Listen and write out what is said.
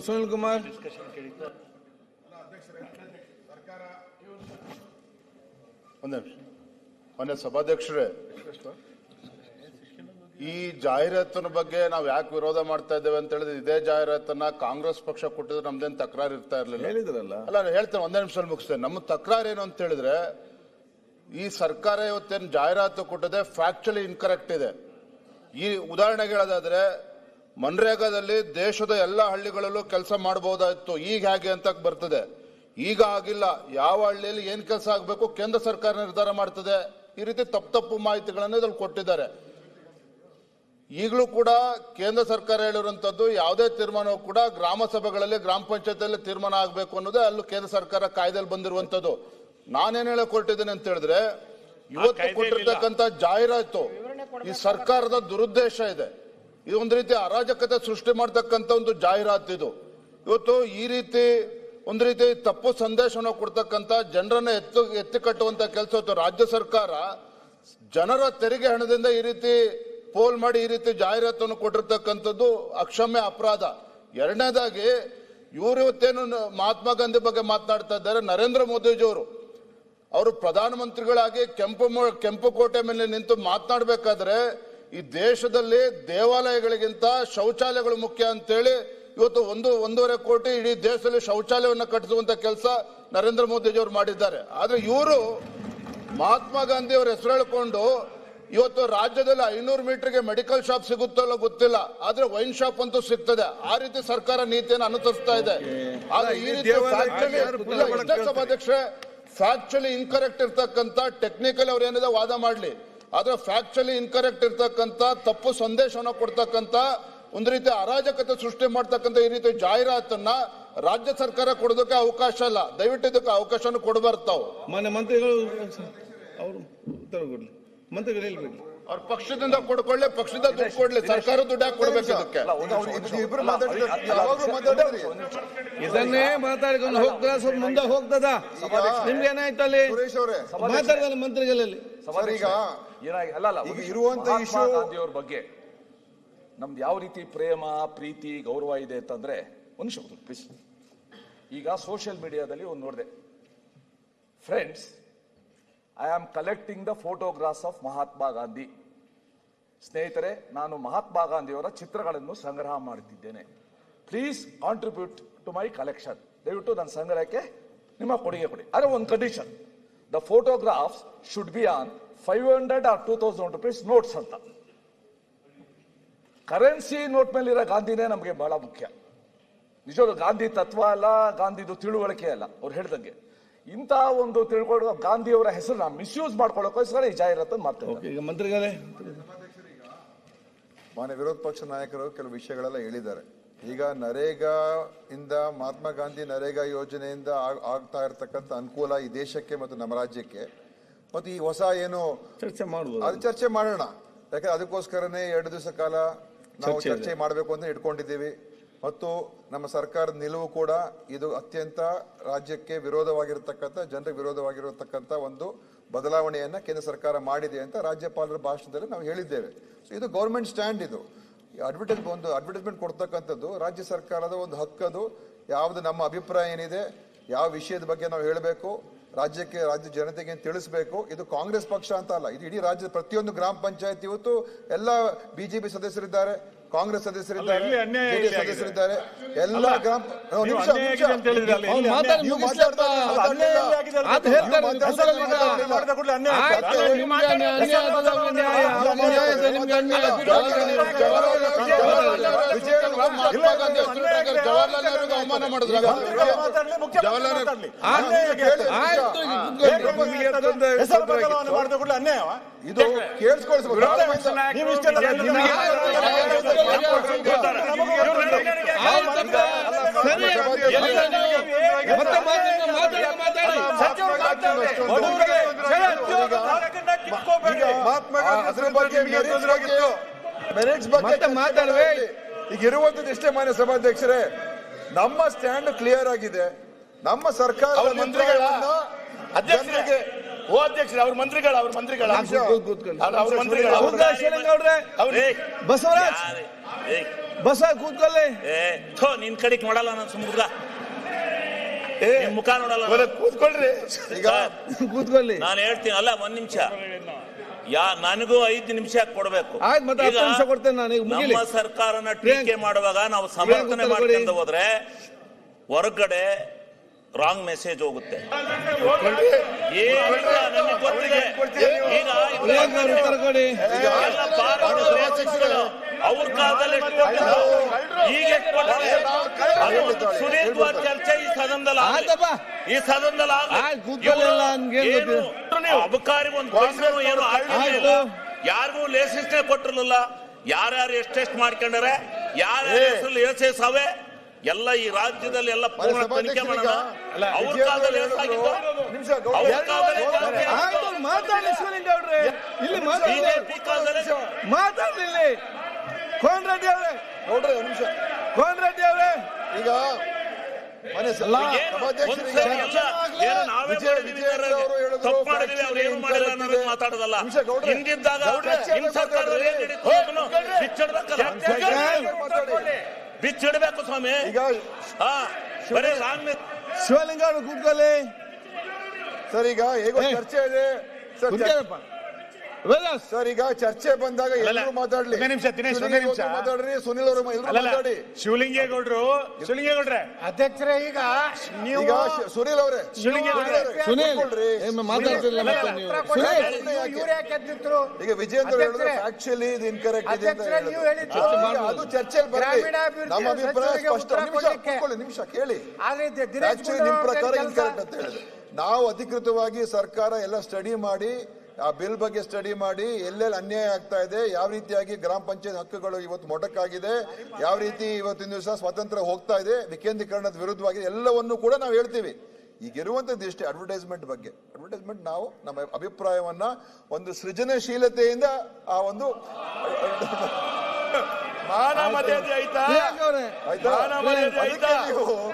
ಸುನಿಲ್ ಕುಮಾರ್. ಮೊನ್ನೆ ಸಭಾಧ್ಯಕ್ಷರೇ, ಈ ಜಾಹೀರಾತಿನ ಬಗ್ಗೆ ನಾವು ಯಾಕೆ ವಿರೋಧ ಮಾಡ್ತಾ ಇದ್ದೇವೆ ಅಂತ ಹೇಳಿದ್ರೆ, ಇದೇ ಜಾಹೀರಾತನ್ನ ಕಾಂಗ್ರೆಸ್ ಪಕ್ಷ ಕೊಟ್ಟಿದ್ರೆ ನಮ್ದೇನು ತಕರಾರು ಇರ್ತಾ ಇರ್ಲಿಲ್ಲ. ಅಲ್ಲ, ಹೇಳ್ತೇನೆ, ಒಂದೇ ನಿಮಿಷ ಮುಗಿಸ್ತೇನೆ. ನಮ್ಮ ತಕರಾರು ಏನು ಅಂತ ಹೇಳಿದ್ರೆ, ಈ ಸರ್ಕಾರ ಇವತ್ತೇನು ಜಾಹೀರಾತು ಕೊಟ್ಟಿದೆ ಫ್ಯಾಕ್ಚುಲಿ ಇನ್ಕರೆಕ್ಟ್ ಇದೆ. ಈ ಉದಾಹರಣೆಗೆ ಹೇಳೋದಾದ್ರೆ, ಮನ್ರೇಗಾದಲ್ಲಿ ದೇಶದ ಎಲ್ಲ ಹಳ್ಳಿಗಳಲ್ಲೂ ಕೆಲಸ ಮಾಡಬಹುದಾಯ್ತು, ಈಗ ಹೇಗೆ ಅಂತ ಬರ್ತದೆ. ಈಗ ಆಗಿಲ್ಲ. ಯಾವ ಹಳ್ಳಿಯಲ್ಲಿ ಏನ್ ಕೆಲಸ ಆಗಬೇಕು ಕೇಂದ್ರ ಸರ್ಕಾರ ನಿರ್ಧಾರ ಮಾಡ್ತದೆ. ಈ ರೀತಿ ತಪ್ಪು ಮಾಹಿತಿಗಳನ್ನು ಇದ್ರಲ್ಲಿ ಕೊಟ್ಟಿದ್ದಾರೆ. ಈಗಲೂ ಕೂಡ ಕೇಂದ್ರ ಸರ್ಕಾರ ಹೇಳಿರುವಂತದ್ದು, ಯಾವುದೇ ತೀರ್ಮಾನವೂ ಕೂಡ ಗ್ರಾಮ ಸಭೆಗಳಲ್ಲಿ, ಗ್ರಾಮ ಪಂಚಾಯತಿಯಲ್ಲಿ ತೀರ್ಮಾನ ಆಗಬೇಕು ಅನ್ನೋದೇ ಅಲ್ಲೂ ಕೇಂದ್ರ ಸರ್ಕಾರ ಕಾಯ್ದೆಯಲ್ಲಿ ಬಂದಿರುವಂತದ್ದು. ನಾನೇನ್ ಹೇಳಕ್ ಹೊರಟಿದ್ದೇನೆ ಅಂತ ಹೇಳಿದ್ರೆ, ಇವತ್ತು ಕೊಟ್ಟಿರ್ತಕ್ಕಂಥ ಜಾಹೀರಾತು ಈ ಸರ್ಕಾರದ ದುರುದ್ದೇಶ ಇದೆ. ಇದು ಒಂದು ರೀತಿ ಅರಾಜಕತೆ ಸೃಷ್ಟಿ ಮಾಡ್ತಕ್ಕಂಥ ಒಂದು ಜಾಹೀರಾತು. ಇದು ಇವತ್ತು ಈ ರೀತಿ ಒಂದು ರೀತಿ ತಪ್ಪು ಸಂದೇಶವನ್ನು ಕೊಡ್ತಕ್ಕಂಥ, ಜನರನ್ನ ಎತ್ತಿ ಕಟ್ಟುವಂತ ಕೆಲಸ ಇತ್ತು. ರಾಜ್ಯ ಸರ್ಕಾರ ಜನರ ತೆರಿಗೆ ಹಣದಿಂದ ಈ ರೀತಿ ಪೋಲ್ ಮಾಡಿ ಈ ರೀತಿ ಜಾಹೀರಾತನ್ನು ಕೊಟ್ಟಿರ್ತಕ್ಕಂಥದ್ದು ಅಕ್ಷಮ್ಯ ಅಪರಾಧ. ಎರಡನೇದಾಗಿ, ಇವರು ಇವತ್ತೇನು ಮಹಾತ್ಮ ಗಾಂಧಿ ಬಗ್ಗೆ ಮಾತನಾಡ್ತಾ ಇದ್ದಾರೆ, ನರೇಂದ್ರ ಮೋದಿಜಿಯವರು ಅವರು ಪ್ರಧಾನಮಂತ್ರಿಗಳಾಗಿ ಕೆಂಪು ಕೋಟೆ ಮೇಲೆ ನಿಂತು ಮಾತನಾಡಬೇಕಾದ್ರೆ, ಈ ದೇಶದಲ್ಲಿ ದೇವಾಲಯಗಳಿಗಿಂತ ಶೌಚಾಲಯಗಳು ಮುಖ್ಯ ಅಂತೇಳಿ ಇವತ್ತು 1.5 ಕೋಟಿ ಇಡೀ ದೇಶದಲ್ಲಿ ಶೌಚಾಲಯವನ್ನು ಕಟ್ಟಿಸುವಂತ ಕೆಲಸ ನರೇಂದ್ರ ಮೋದಿಜಿಯವರು ಮಾಡಿದ್ದಾರೆ. ಆದ್ರೆ ಇವರು ಮಹಾತ್ಮ ಗಾಂಧಿ ಅವರ ಹೆಸರು ಹೇಳ್ಕೊಂಡು ಇವತ್ತು ರಾಜ್ಯದಲ್ಲಿ 500 ಮೀಟರ್ಗೆ ಮೆಡಿಕಲ್ ಶಾಪ್ ಸಿಗುತ್ತಲ್ಲ ಗೊತ್ತಿಲ್ಲ, ಆದ್ರೆ ವೈನ್ ಶಾಪ್ ಅಂತೂ ಸಿಗ್ತದೆ. ಆ ರೀತಿ ಸರ್ಕಾರ ನೀತಿಯನ್ನು ಅನುಸರಿಸ್ತಾ ಇದೆ. ಆದ್ರೆ ಈ ರೀತಿ ಸಭಾಧ್ಯಕ್ಷರೇ, ಫ್ಯಾಕ್ಚುಲಿ ಇನ್ಕರೆಕ್ಟ್ ಇರ್ತಕ್ಕಂಥ, ಟೆಕ್ನಿಕಲ್ ಅವ್ರು ಏನಿದೆ ವಾದ ಮಾಡ್ಲಿ, ಆದ್ರೆ ಫ್ಯಾಕ್ಚುಲಿ ಇನ್ಕರೆಕ್ಟ್ ಇರ್ತಕ್ಕಂಥ, ತಪ್ಪು ಸಂದೇಶವನ್ನು ಕೊಡ್ತಕ್ಕಂಥ, ಒಂದು ರೀತಿ ಅರಾಜಕತೆ ಸೃಷ್ಟಿ ಮಾಡ್ತಕ್ಕಂಥ ಈ ರೀತಿ ಜಾಹೀರಾತನ್ನ ರಾಜ್ಯ ಸರ್ಕಾರ ಕೊಡೋದಕ್ಕೆ ಅವಕಾಶ ಇಲ್ಲ. ದಯವಿಟ್ಟು ಇದಕ್ಕೆ ಅವಕಾಶನ ಕೊಡಬಾರ್ತಾವು. ಮಾನ್ಯ ಮಂತ್ರಿಗಳು ಅವರು ಉತ್ತರ ಕೊಡ್ಲಿ. ಮಂತ್ರಿಗಳು ಹೇಳ್ಬೇಕು, ಅವ್ರ ಪಕ್ಷದಿಂದ ಕೊಡ್ಕೊಳ್ಳಿ, ಪಕ್ಷದ ದುಡ್ಡು ಕೊಡ್ಲಿ, ಸರ್ಕಾರ ದುಡ್ಡು ಯಾಕೆ ಕೊಡ್ಬೇಕು ಇದಕ್ಕೆ? ಇದನ್ನೇ ಮಾತಾಡಿಕೊಂಡು ಹೋಗ್ತದ, ಸ್ವಲ್ಪ ಮುಂದೆ ಹೋಗ್ತದ. ನಿಮ್ಗೆ ಏನಾಯ್ತು ಅಲ್ಲಿ ಮಾತಾಡಿದ ಮಂತ್ರಿಗಳಲ್ಲಿ ಇರುವಂತ ಮಹಾತ್ಮ ಗಾಂಧಿಯವ್ರ ಬಗ್ಗೆ ನಮ್ದು ಯಾವ ರೀತಿ ಪ್ರೇಮ, ಪ್ರೀತಿ, ಗೌರವ ಇದೆ ಅಂತಂದ್ರೆ, ಒಂದು ಶಬ್ದ ಪ್ಲೀಸ್. ಈಗ ಸೋಷಿಯಲ್ ಮೀಡಿಯಾದಲ್ಲಿ ಒಂದು ನೋಡಿದೆ, friends, I am collecting the photographs of Mahatma Gandhi. ಸ್ನೇಹಿತರೆ, ನಾನು ಮಹಾತ್ಮ ಗಾಂಧಿಯವರ ಚಿತ್ರಗಳನ್ನು ಸಂಗ್ರಹ ಮಾಡುತ್ತಿದ್ದೇನೆ. Please contribute to my collection. ದಯವಿಟ್ಟು ನನ್ನ ಸಂಗ್ರಹಕ್ಕೆ ನಿಮ್ಮ ಕೊಡುಗೆ ಕೊಡಿ. ಆದರೆ ಒಂದು condition, the photographs should be on 500 or 2000 rupees notes ಅಂತ. ಕರೆನ್ಸಿ ನೋಟ್ ಮೇಲಿರೋ ಗಾಂಧಿನೇ ನಮಗೆ ಬಹಳ ಮುಖ್ಯ. ನಿಜವಾಗ್ಲೂ ಗಾಂಧಿ ತತ್ವ ಅಲ್ಲ, ಗಾಂಧಿದು ತಿಳುವಳಿಕೆ ಅಲ್ಲ. ಅವ್ರು ಹೇಳ್ದಂಗೆ ಇಂಥ ಒಂದು ತಿಳ್ಕೊಳ್ಳೋ ಗಾಂಧಿಯವರ ಹೆಸರನ್ನ ಮಿಸ್ಯೂಸ್ ಮಾಡ್ಕೊಳ್ಳೋಕೋಸ್ಕರ ಈ ಜಾಹೀರಾತನ್ನು ಮಾಡ್ತಾರೆ. ಈಗ ಮಂತ್ರಿಗಳೇ, ಮಾನ್ಯ ವಿರೋಧ ಪಕ್ಷ ನಾಯಕರು ಕೆಲವು ವಿಷಯಗಳೆಲ್ಲ ಹೇಳಿದ್ದಾರೆ. ಈಗ ನರೇಗಾ ಇಂದ, ಮಹಾತ್ಮ ಗಾಂಧಿ ನರೇಗಾ ಯೋಜನೆಯಿಂದ ಆಗ್ತಾ ಇರತಕ್ಕಂಥ ಅನುಕೂಲ ಈ ದೇಶಕ್ಕೆ ಮತ್ತು ನಮ್ಮ ರಾಜ್ಯಕ್ಕೆ, ಮತ್ತು ಈ ಹೊಸ ಏನು ಚರ್ಚೆ ಮಾಡಬಹುದು, ಅದು ಚರ್ಚೆ ಮಾಡೋಣ. ಯಾಕಂದ್ರೆ ಅದಕ್ಕೋಸ್ಕರನೇ 2 ದಿವಸ ಕಾಲ ನಾವು ಚರ್ಚೆ ಮಾಡಬೇಕು ಅಂತ ಇಟ್ಕೊಂಡಿದ್ದೀವಿ. ಮತ್ತು ನಮ್ಮ ಸರ್ಕಾರದ ನಿಲುವು ಕೂಡ ಇದು ಅತ್ಯಂತ ರಾಜ್ಯಕ್ಕೆ ವಿರೋಧವಾಗಿರತಕ್ಕಂಥ, ಜನರಿಗೆ ವಿರೋಧವಾಗಿರತಕ್ಕಂಥ ಒಂದು ಬದಲಾವಣೆಯನ್ನ ಕೇಂದ್ರ ಸರ್ಕಾರ ಮಾಡಿದೆ ಅಂತ ರಾಜ್ಯಪಾಲರ ಭಾಷಣದಲ್ಲಿ ನಾವು ಹೇಳಿದ್ದೇವೆ. ಸೊ ಇದು ಗೌರ್ಮೆಂಟ್ ಸ್ಟ್ಯಾಂಡ್. ಇದು ಅಡ್ವರ್ಟೈಸ್ಮೆಂಟ್ ಕೊಡ್ತಕ್ಕಂಥದ್ದು ರಾಜ್ಯ ಸರ್ಕಾರದ ಒಂದು ಹಕ್ಕದು. ಯಾವುದು ನಮ್ಮ ಅಭಿಪ್ರಾಯ ಏನಿದೆ, ಯಾವ ವಿಷಯದ ಬಗ್ಗೆ ನಾವು ಹೇಳಬೇಕು, ರಾಜ್ಯ ಜನತೆಗೆ ತಿಳಿಸಬೇಕು. ಇದು ಕಾಂಗ್ರೆಸ್ ಪಕ್ಷ ಅಂತ ಅಲ್ಲ, ಇದು ಇಡೀ ರಾಜ್ಯದ ಪ್ರತಿಯೊಂದು ಗ್ರಾಮ ಪಂಚಾಯತ್. ಇವತ್ತು ಎಲ್ಲ ಬಿಜೆಪಿ ಸದಸ್ಯರಿದ್ದಾರೆ, ಕಾಂಗ್ರೆಸ್ ಸದಸ್ಯರಿದ್ದಾರೆ, ಜೆಡಿಎಸ್ ಸದಸ್ಯರಿದ್ದಾರೆ. ಎಲ್ಲ ಗ್ರಾಮ ಜವಾಹರ್ಲಾಲ್ ನೆಹರು ಅವಮಾನ ಮಾಡಿದ್ರು. ಇದು ಕೇಳಿಸ್ಕೊಳ್ಬೇಕು. ಮಹಾತ್ಮ ಗಾಂಧಿ ಬಗ್ಗೆ ಮೆರಿಟ್ಸ್ ಬಗ್ಗೆ ಮಾತಾಡುವೆ. ಈಗ ಇರುವಂತದ್ದು ಇಷ್ಟೇ ಮಾನ್ಯ ಸಭಾಧ್ಯಕ್ಷರೇ, ನಮ್ಮ ಸ್ಟ್ಯಾಂಡ್ ಕ್ಲಿಯರ್ ಆಗಿದೆ. ನಮ್ಮ ಸರ್ಕಾರ ಮಂತ್ರಿಗಳನ್ನ ಜನರಿಗೆ ಅಧ್ಯಕ್ಷರು ಅವ್ರ ಮಂತ್ರಿಗಳ ಕೂತ್ಕೊಳ್ಳಿ. ಅವ್ರ ಮಂತ್ರಿಗಳ ಶಿವಲಿಂಗೌಡ್ರೆ, ಬಸವರಾಜ್ ಬಸ ಕೂತ್ಕೊಳ್ಳಿ. ನಿನ್ ಕಡೆಗೆ ನೋಡಲ್ಲ ನಾನು ಸುಮ್ಗ ಮುಖ ನೋಡಲ್ಲ. ಕೂತ್ಕೊಳ್ರಿ. ಈಗ ಕೂತ್ಕೊಳ್ಳಿ. ನಾನು ಹೇಳ್ತೀನಿ ಅಲ್ಲ, ಒಂದ್ ನಿಮಿಷ. ನನಗೂ 5 ನಿಮಿಷ ಕೊಡ್ಬೇಕು. ಆಯ್ತು, ಮತ್ತೆ 10 ನಿಮಿಷ ಕೊಡ್ತೇನೆ ನಾನು. ಈಗ ಮುಗಿಲಿ. ನಮ್ಮ ಸರ್ಕಾರನ ಟೀಕೆ ಮಾಡುವಾಗ ನಾವು ಸಮರ್ಥನೆ ಮಾಡ್ಕೊಂಡು ಹೋದ್ರೆ ಹೊರಗಡೆ ರಾಂಗ್ ಮೆಸೇಜ್ ಹೋಗುತ್ತೆ. ಉತ್ತರ ಕೊಡಿ. ಅವ್ರ ಕಾಲದಲ್ಲಿ ಈಗ ಸುದೀರ್ಘವಾದ ಚರ್ಚೆ ಈ ಸದನದಲ್ಲಿ ಈ ಸದನದಲ್ಲಿ ಅಬಕಾರಿ ಒಂದು ಏನು ಯಾರಿಗೂ ಲೈಸೆನ್ಸ್ ಕೊಟ್ಟಿರಲಿಲ್ಲ. ಯಾರ್ಯಾರು ಎಷ್ಟೆಷ್ಟು ಮಾಡ್ಕೊಂಡಾರೆ, ಯಾರ್ಯಾರ ಹೆಸರಲ್ಲಿ ಎಸೆಸಾವೆ ಎಲ್ಲ ಈ ರಾಜ್ಯದಲ್ಲಿ ಎಲ್ಲ ಪೂರ್ಣ ತನಿಖೆ ಮಾಡೋಣ. ಅವ್ರ ಕಾಲದಲ್ಲಿ ಮಾತಾಡಿ ಶಿವಲಿಂಗೌಡ್ರೆ, ಇಲ್ಲಿ ಬಿಜೆಪಿ ಕಾಲದಲ್ಲಿ ಮಾತಾಡ್ಲಿ. ಕೋನ್ ರೆಡ್ಡಿ ಅವರೇ, ನೋಡ್ರಿ ಒಂದ್ ನಿಮಿಷ. ಕೋನ್ ರೆಡ್ಡಿ ಅವರೇ, ಈಗ ಮನೆ ತಪ್ಪು ಮಾಡಿದ್ವಿ, ಅವ್ರು ಏನು ಮಾಡಿಲ್ಲ ಅನ್ನೋದು ಮಾತಾಡೋದಲ್ಲ. ಹಿಂದಿದ್ದಾಗ ನಿಮ್ ಸರ್ಕಾರದಲ್ಲಿ ಬಿಚ್ಚಿಡ್ಬೇಕು ಸ್ವಾಮಿ. ಈಗ ಬರೀ ರಾಂಗ್ ಶಿವಲಿಂಗೌಡ್ರು ಕೂತ್ಕೊಳ್ಳಿ. ಸರ್, ಈಗ ಹೇಗೋ ಚರ್ಚೆ ಇದೆ ಸರ್. ಈಗ ಚರ್ಚೆ ಬಂದಾಗ ಎಲ್ಲರೂ ಮಾತಾಡ್ಲಿ. ಮಾತಾಡ್ರಿ, ಸುನಿಲ್ ಅವರು ಮಾತಾಡಿ. ಶಿವಲಿಂಗೇಗೌಡ್ರೆ ಅಧ್ಯಕ್ಷರೇ, ಈಗ ನೀವು ಸುನಿಲ್ ಅವರೇ, ಈಗ ವಿಜೇಂದ್ರ ಹೇಳಿದ್ರೆ ಆಕ್ಚುಲಿ ಇದು ಇನ್ಕರೆಕ್ಟ್ ಇದೆ ಅಂತ ಹೇಳಿದ್ರು. ಅದು ಚರ್ಚೆಯಲ್ಲಿ ಬರಲಿ. ನಮ್ಮ ಅಭಿಪ್ರಾಯ ಸ್ಪಷ್ಟ. ನಿಮಿಷ ಕೇಳಿ. ಆಕ್ಚುಲಿ ನಿಮ್ ಪ್ರಕಾರ ಇನ್ಕರೆಕ್ಟ್ ಅಂತ ಹೇಳಿದ್ರೆ, ನಾವು ಅಧಿಕೃತವಾಗಿ ಸರ್ಕಾರ ಎಲ್ಲ ಸ್ಟಡಿ ಮಾಡಿ, ಆ ಬಿಲ್ ಬಗ್ಗೆ ಸ್ಟಡಿ ಮಾಡಿ, ಎಲ್ಲೆಲ್ಲಿ ಅನ್ಯಾಯ ಆಗ್ತಾ ಇದೆ, ಯಾವ ರೀತಿಯಾಗಿ ಗ್ರಾಮ ಪಂಚಾಯತ್ ಹಕ್ಕುಗಳು ಇವತ್ತು ಮೊಟಕಾಗಿದೆ, ಯಾವ ರೀತಿ ಇವತ್ತಿನ ದಿವಸ ಸ್ವಾತಂತ್ರ್ಯ ಹೋಗ್ತಾ ಇದೆ, ವಿಕೇಂದ್ರೀಕರಣದ ವಿರುದ್ಧವಾಗಿ ಎಲ್ಲವನ್ನೂ ಕೂಡ ನಾವು ಹೇಳ್ತೀವಿ. ಈಗಿರುವಂತದ್ದು ಇಷ್ಟೇ ಅಡ್ವರ್ಟೈಸ್ಮೆಂಟ್ ಬಗ್ಗೆ. ಅಡ್ವರ್ಟೈಸ್ಮೆಂಟ್ ನಾವು ನಮ್ಮ ಅಭಿಪ್ರಾಯವನ್ನ ಒಂದು ಸೃಜನಶೀಲತೆಯಿಂದ ಆ ಒಂದು ಮಾನ ಮರ್ಯಾದೆ ಆಯ್ತಾ? ಆಯ್ತಾ?